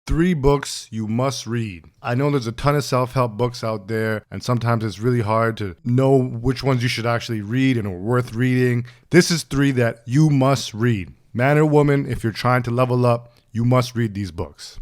3 books you must read. I know there's a ton of self-help books out there, and sometimes it's really hard to know which ones you should actually read and are worth reading. This is 3 that you must read. Man or woman, if you're trying to level up, you must read these books.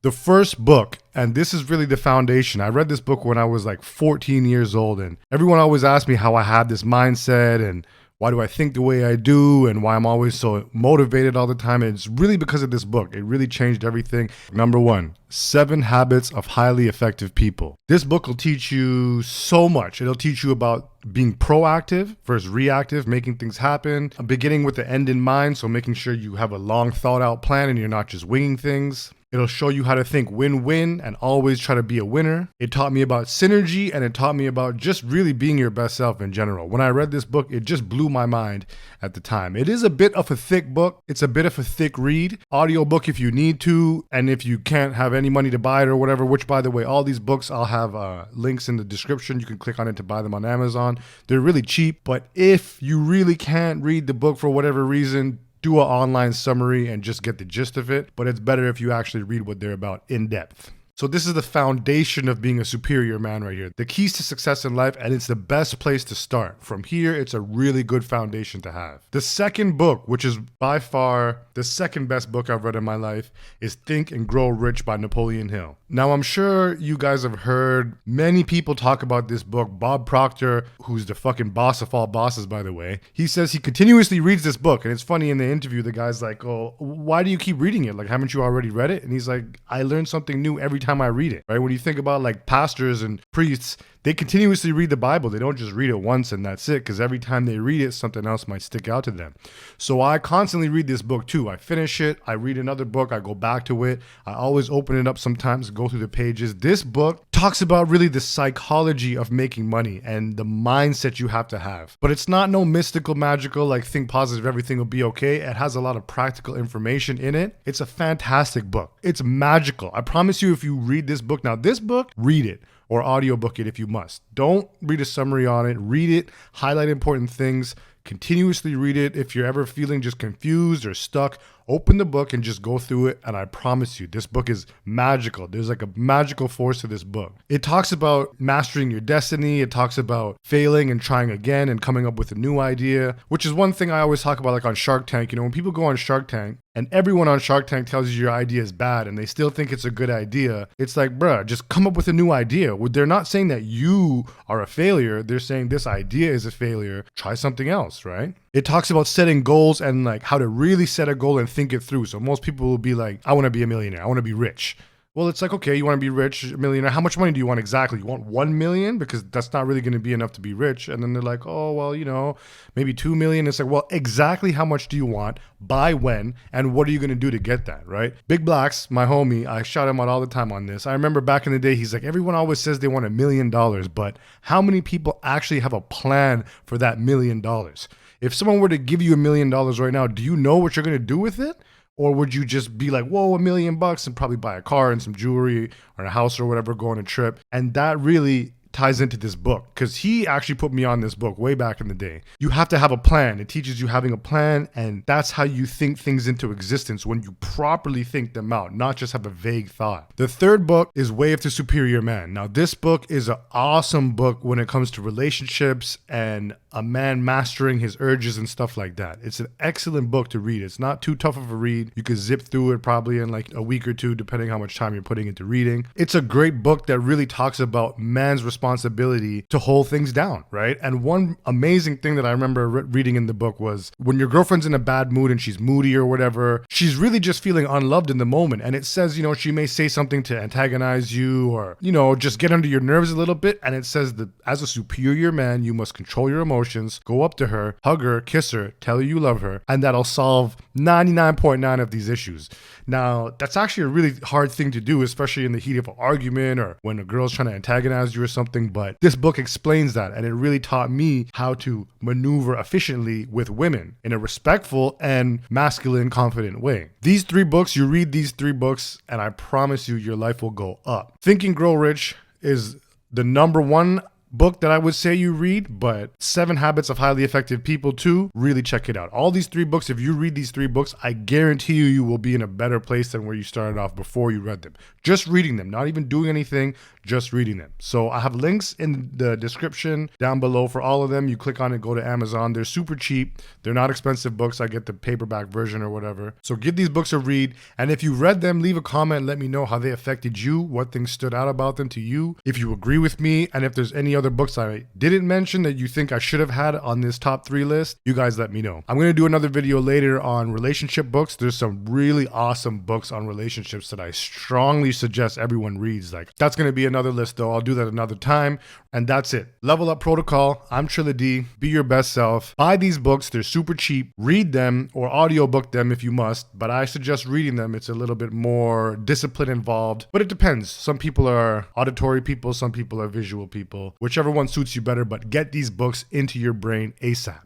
The first book, and this is really the foundation. I read this book when I was like 14 years old, and everyone always asked me how I had this mindset and why do I think the way I do and why I'm always so motivated all the time. And it's really because of this book. It really changed everything. Number 1, 7 Habits of Highly Effective People. This book will teach you so much. It'll teach you about being proactive versus reactive, making things happen, beginning with the end in mind. So making sure you have a long thought out plan and you're not just winging things. It'll show you how to think win-win and always try to be a winner. It taught me about synergy, and it taught me about just really being your best self in general. When I read this book, it just blew my mind at the time. It is a bit of a thick book. It's a bit of a thick read. Audiobook if you need to, and if you can't have any money to buy it or whatever, which by the way, all these books, I'll have links in the description. You can click on it to buy them on Amazon. They're really cheap, but if you really can't read the book for whatever reason, do an online summary and just get the gist of it. But it's better if you actually read what they're about in depth. So this is the foundation of being a superior man right here. The keys to success in life, and it's the best place to start. From here, it's a really good foundation to have. The second book, which is by far the second best book I've read in my life, is Think and Grow Rich by Napoleon Hill. Now, I'm sure you guys have heard many people talk about this book. Bob Proctor, who's the fucking boss of all bosses, by the way, he says he continuously reads this book. And it's funny, in the interview, the guy's like, oh, why do you keep reading it? Like, haven't you already read it? And he's like, I learn something new every time I read it, right? When you think about like pastors and priests, they continuously read the Bible. They don't just read it once and that's it, because every time they read it, something else might stick out to them. So I constantly read this book too. I finish it, I read another book, I go back to it. I always open it up sometimes, go through the pages. This book talks about really the psychology of making money and the mindset you have to have. But it's not no mystical, magical, like think positive, everything will be okay. It has a lot of practical information in it. It's a fantastic book. It's magical. I promise you, if you read this book, now this book, read it. Or audiobook it if you must. Don't read a summary on it. Read it, highlight important things, continuously read it. If you're ever feeling just confused or stuck, open the book and just go through it. And I promise you, this book is magical. There's like a magical force to this book. It talks about mastering your destiny. It talks about failing and trying again and coming up with a new idea, which is one thing I always talk about, like on Shark Tank. You know, when people go on Shark Tank and everyone on Shark Tank tells you your idea is bad and they still think it's a good idea, it's like, bruh, just come up with a new idea. They're not saying that you are a failure. They're saying this idea is a failure. Try something else, right? It talks about setting goals and like how to really set a goal and think it through. So most people will be like, I want to be a millionaire. I want to be rich. Well, it's like, okay, you want to be rich, a millionaire. How much money do you want exactly? You want 1 million? Because that's not really going to be enough to be rich. And then they're like, oh, well, you know, maybe 2 million. It's like, well, exactly how much do you want? By when? And what are you going to do to get that, right? Big Blacks, my homie, I shout him out all the time on this. I remember back in the day, he's like, everyone always says they want $1 million, but how many people actually have a plan for that $1 million? If someone were to give you $1 million right now, do you know what you're going to do with it? Or would you just be like, whoa, $1 million and probably buy a car and some jewelry or a house or whatever, go on a trip? And that really ties into this book, because he actually put me on this book way back in the day. You have to have a plan. It teaches you having a plan, and that's how you think things into existence, when you properly think them out, not just have a vague thought. The third book is Way of the Superior Man. Now, this book is an awesome book when it comes to relationships and a man mastering his urges and stuff like that. It's an excellent book to read. It's not too tough of a read. You could zip through it probably in like a week or two, depending how much time you're putting into reading. It's a great book that really talks about man's responsibility to hold things down, right? And one amazing thing that I remember reading in the book was when your girlfriend's in a bad mood and she's moody or whatever, she's really just feeling unloved in the moment. And it says, you know, she may say something to antagonize you or, you know, just get under your nerves a little bit. And it says that as a superior man, you must control your emotions, go up to her, hug her, kiss her, tell her you love her, and that'll solve 99.9% of these issues. Now, that's actually a really hard thing to do, especially in the heat of an argument or when a girl's trying to antagonize you or something. But this book explains that, and it really taught me how to maneuver efficiently with women in a respectful and masculine, confident way. These 3 books, you read these 3 books, and I promise you, your life will go up. Think and Grow Rich is the number 1 book that I would say you read, but 7 Habits of Highly Effective People too, really check it out. All these 3 books, if you read these 3 books, I guarantee you will be in a better place than where you started off before you read them. Just reading them, not even doing anything, just reading them. So I have links in the description down below for all of them. You click on it, go to Amazon. They're super cheap. They're not expensive books. I get the paperback version or whatever. So give these books a read. And if you read them, leave a comment and let me know how they affected you, what things stood out about them to you, if you agree with me, and if there's any other books I didn't mention that you think I should have had on this top 3 list, you guys let me know. I'm going to do another video later on relationship books. There's some really awesome books on relationships that I strongly suggest everyone reads. Like, that's going to be another list though. I'll do that another time. And that's it. Level Up Protocol. I'm Trilla D. Be your best self. Buy these books. They're super cheap. Read them or audiobook them if you must, but I suggest reading them. It's a little bit more discipline involved, but it depends. Some people are auditory people. Some people are visual people. Whichever one suits you better, but get these books into your brain ASAP.